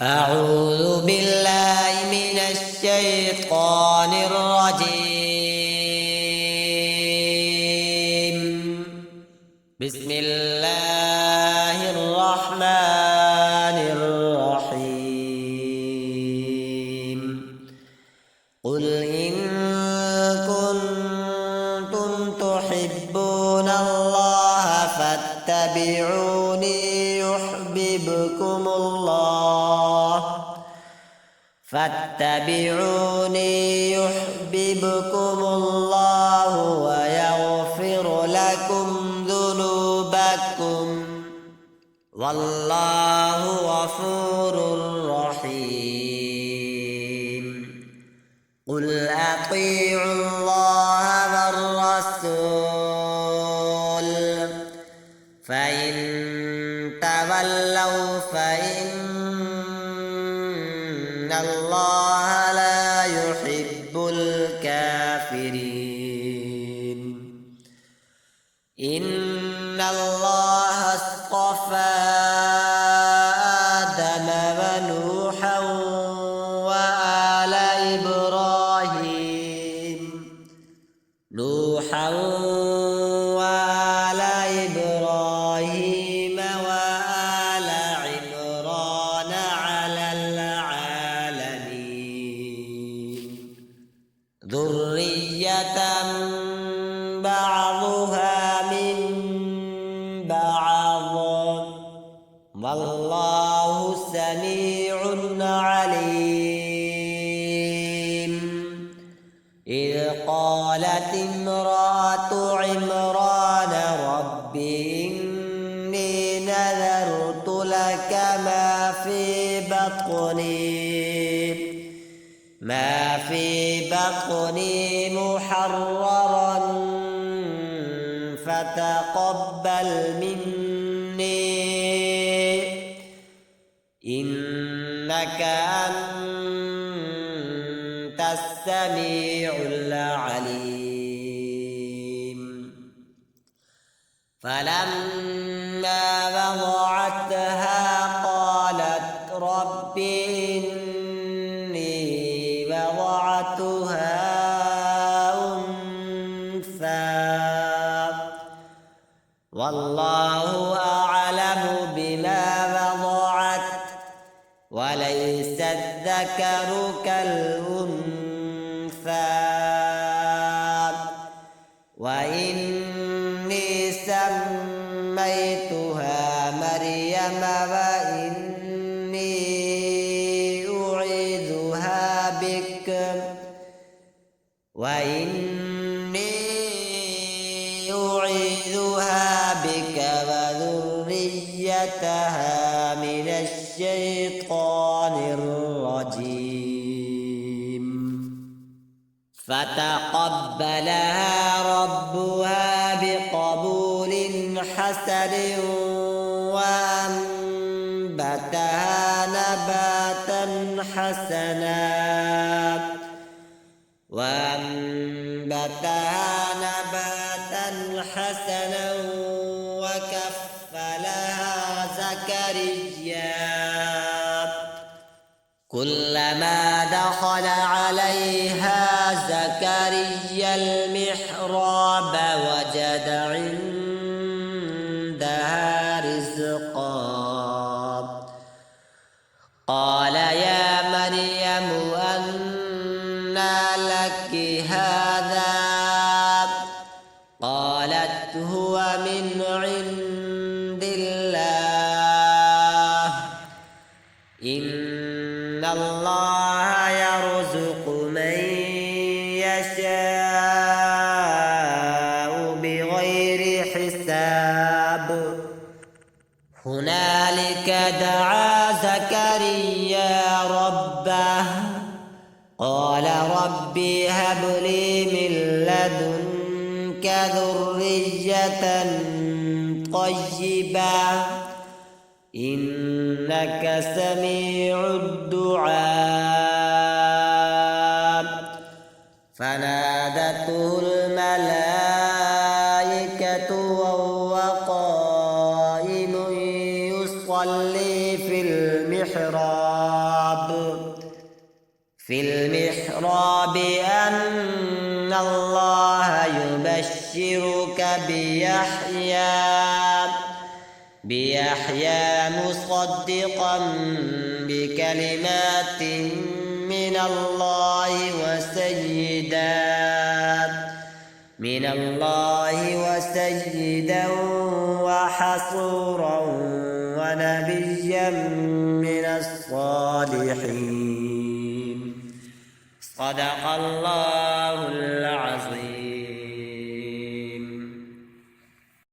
أعوذ بالله من الشيطان الرجيم. بسم الله الرحمن الرحيم. قل إن كنتم تحبون الله فاتبعوني يحببكم الله ويغفر لكم ذنوبكم والله غفور رحيم. قل أطيعوا الله والرسول فإن تولوا فإن الله لا يحب الكافرين. إن الله اصطفى آدم ونوحا وآل إبراهيم وآل عمران على العالمين ذرية بعضها من بعض والله سميع عليم. إذ قالت امرأة عمران رب إني نذرت لك ما في بطني محررا فتقبل مني إنك أنت السميع العليم. فلما وضعتها قالت رب إني وضعتها أنثى والله أعلم بما وضعت وليس الذكر كالأنثى وإني سميتها مريم وإني أعيذها بك وذريتها من الشيطان الرجيم. فتقبلها ربها بقبول حسن وأنبتها نباتا حسنا وكفلها زكريا كلما دخل عليها زكريا المحراب وجد عندها رزقا قال يا مريم أنى لك هذا قالت هو من عند الله إن الله يرزق من يشاء بغير حساب. هنالك دعا زكريا ربه قال ربي هب لي من لدنك ذرية طيبة إنك سميع الدعاء. فنادته الملائكة وهو قائم يصلي في المحراب المحراب أن الله يبشرك بيحيى مصدقا بكلمات من الله وسيدا وحصورا ونبيا من الصالحين. صدق الله العظيم.